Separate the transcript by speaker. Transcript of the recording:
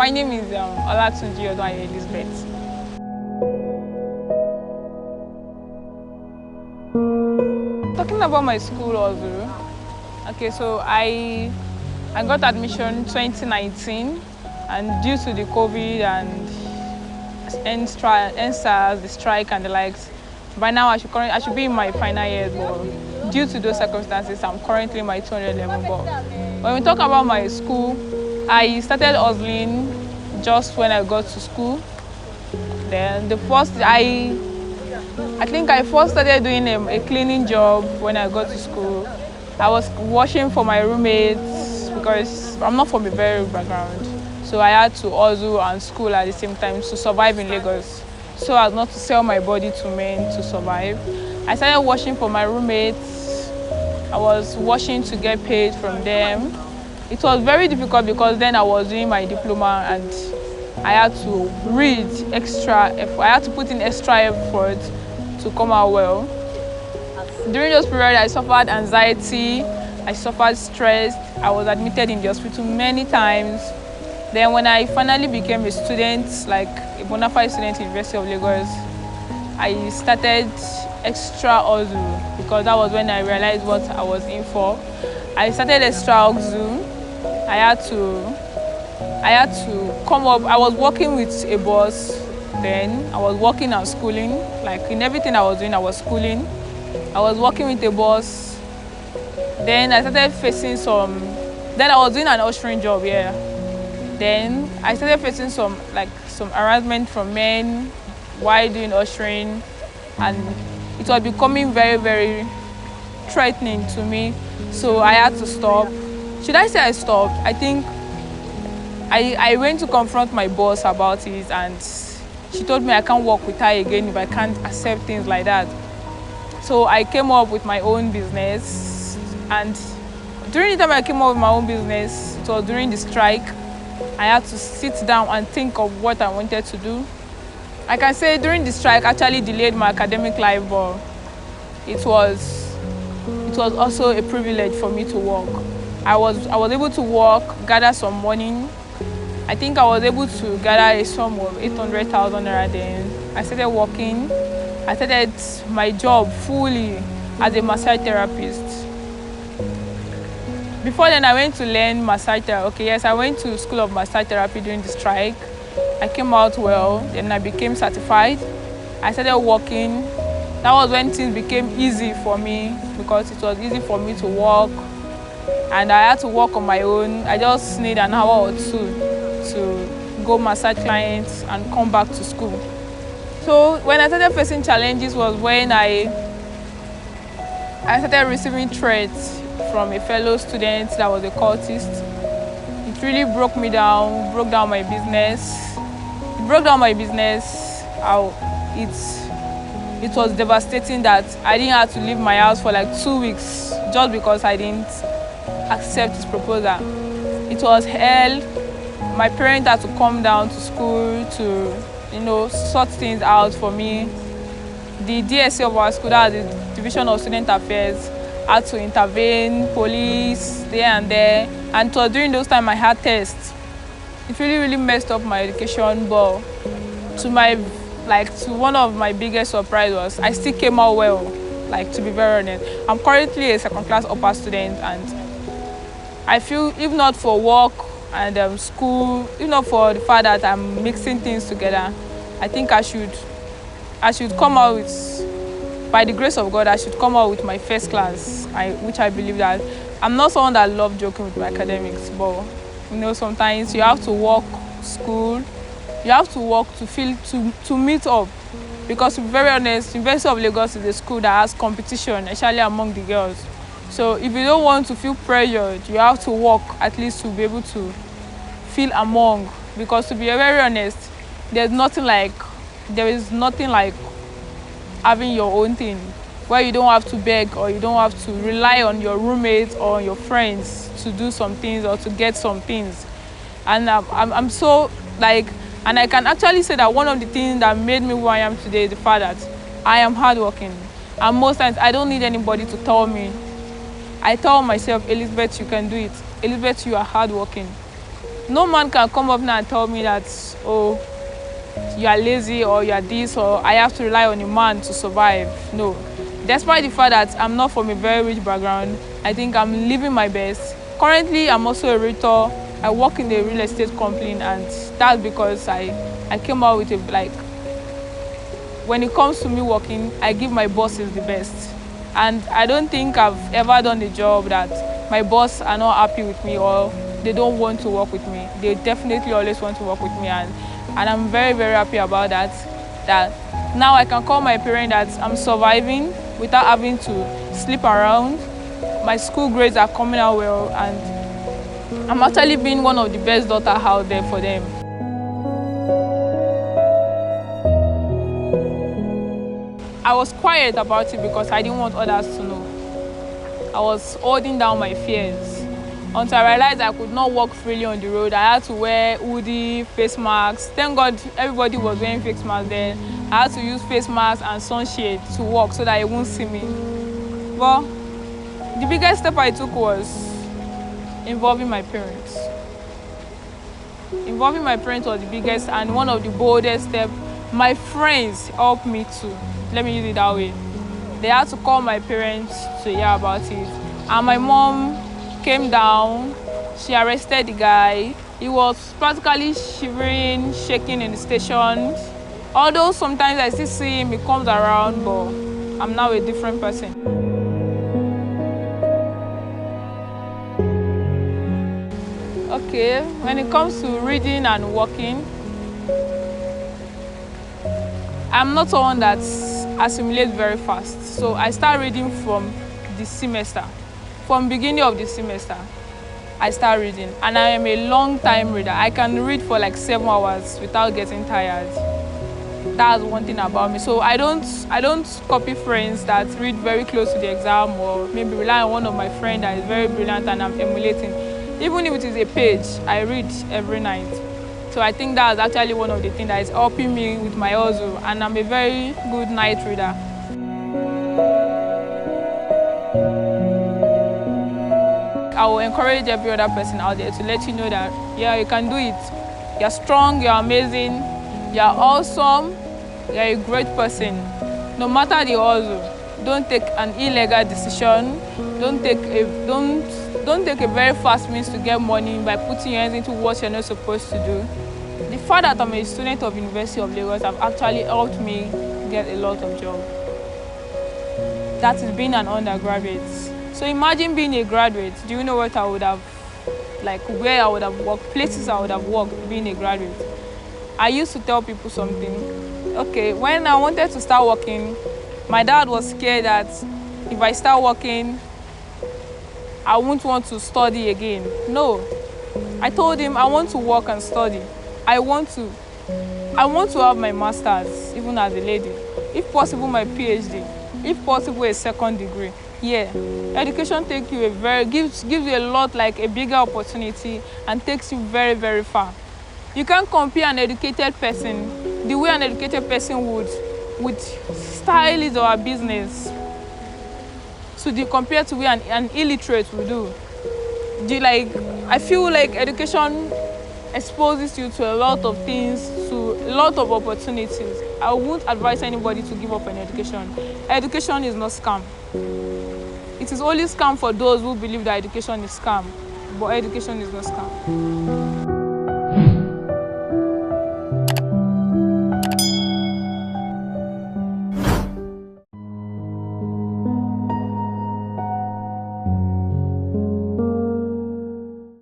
Speaker 1: My name is Olatunji Elizabeth. Talking about my school also. Okay, so I got admission 2019, and due to the COVID and NSAS, the strike and the likes, by now I should be in my final year, but due to those circumstances, I'm currently in my 200 level. But when we talk about my school, I started hustling just when I got to school. Then I think I first started doing a cleaning job when I got to school. I was washing for my roommates because I'm not from a very rich background. So I had to hustle and school at the same time to survive in Lagos, so as not to sell my body to men to survive. I started washing for my roommates. I was washing to get paid from them. It was very difficult because then I was doing my diploma and I had to read extra effort. I had to put in extra effort to come out well. During those periods, I suffered anxiety, I suffered stress. I was admitted in the hospital many times. Then when I finally became a student, like a bona fide student in University of Lagos, I started extra hustle because that was when I realized what I was in for. I started extra hustle. I had to come up. I was working with a boss then. I was working and schooling. Like in everything I was doing, I was schooling. I was working with a boss. Then I started facing then I was doing an ushering job, yeah. Then I started facing some harassment from men while doing ushering, and it was becoming very, very threatening to me. So I had to stop. Should I say I stopped? I think I went to confront my boss about it, and she told me I can't work with her again if I can't accept things like that. So I came up with my own business, and during the time I came up with my own business, it was during the strike. I had to sit down and think of what I wanted to do. I can say during the strike actually delayed my academic life, but it was also a privilege for me to work. I was able to work, gather some money. I think I was able to gather a sum of 800,000 naira then. I started working. I started my job fully as a massage therapist. Before then, I went to learn massage therapy. Okay, yes, I went to school of massage therapy during the strike. I came out well, then I became certified. I started working. That was when things became easy for me because it was easy for me to work, and I had to work on my own. I just need an hour or two to go massage clients and come back to school. So when I started facing challenges was when I started receiving threats from a fellow student that was a cultist. It really broke me down, broke down my business. It broke down my business. It was devastating that I didn't have to leave my house for like 2 weeks just because I didn't accept his proposal. It was hell. My parents had to come down to school to, sort things out for me. The DSC of our school, that is the Division of Student Affairs, had to intervene, police, there and there. And during those times I had tests. It really, really messed up my education, but to one of my biggest surprise was I still came out well, to be very honest. I'm currently a second-class upper student, and I feel if not for work and school, if not for the fact that I'm mixing things together, I think I should come out with, by the grace of God, I should come out with my first class, which I believe that I'm not someone that loves joking with my academics, but sometimes you have to work school, you have to work to meet up, because to be very honest, University of Lagos is a school that has competition, especially among the girls. So if you don't want to feel pressured, you have to work at least to be able to feel among, because to be very honest, there is nothing like having your own thing where you don't have to beg or you don't have to rely on your roommates or your friends to do some things or to get some things. And I'm so and I can actually say that one of the things that made me who I am today is the fact that I am hardworking. And most times I don't need anybody to tell me. I tell myself, Elizabeth, you can do it. Elizabeth, you are hardworking. No man can come up now and tell me that, oh, you are lazy or you are this, or I have to rely on a man to survive. No. Despite the fact that I'm not from a very rich background, I think I'm living my best. Currently, I'm also a realtor. I work in a real estate company, and that's because I came out with when it comes to me working, I give my bosses the best. And I don't think I've ever done a job that my boss are not happy with me or they don't want to work with me. They definitely always want to work with me, and I'm very, very happy about that. That now I can call my parents that I'm surviving without having to sleep around. My school grades are coming out well, and I'm actually being one of the best daughters out there for them. I was quiet about it because I didn't want others to know. I was holding down my fears until I realized I could not walk freely on the road. I had to wear hoodie, face masks. Thank God everybody was wearing face masks then. I had to use face masks and sunshade to walk so that it won't see me. But the biggest step I took was involving my parents. Involving my parents was the biggest and one of the boldest steps. My friends helped me too. Let me use it that way. They had to call my parents to hear about it. And my mom came down. She arrested the guy. He was practically shivering, shaking in the station. Although sometimes I still see him, he comes around, but I'm now a different person. Okay, when it comes to reading and working, I'm not someone that assimilates very fast. So I start reading from the semester. From beginning of the semester, I start reading. And I am a long time reader. I can read for like 7 hours without getting tired. That's one thing about me. So I don't copy friends that read very close to the exam, or maybe rely on one of my friends that is very brilliant and I'm emulating. Even if it is a page, I read every night. So I think that's actually one of the things that is helping me with my hustle, and I'm a very good night reader. I will encourage every other person out there to let you know that, yeah, you can do it. You're strong, you're amazing, you're awesome, you're a great person. No matter the hustle, don't take an illegal decision, don't take a very fast means to get money by putting your hands into what you're not supposed to do. The fact that I'm a student of University of Lagos have actually helped me get a lot of jobs. That is being an undergraduate. So imagine being a graduate. Do you know what I would have, like where I would have worked, places I would have worked being a graduate? I used to tell people something. Okay, when I wanted to start working, my dad was scared that if I start working, I won't want to study again. No, I told him I want to work and study. I want to have my master's, even as a lady. If possible, my PhD. If possible, a second degree. Yeah, education takes you gives you a lot, like a bigger opportunity, and takes you very, very far. You can't compare an educated person, the way an educated person would style his or her business, compared to what an illiterate would do. I feel like education exposes you to a lot of things, to a lot of opportunities. I won't advise anybody to give up on education. Education is not scam. It is only scam for those who believe that education is scam, but education is not scam.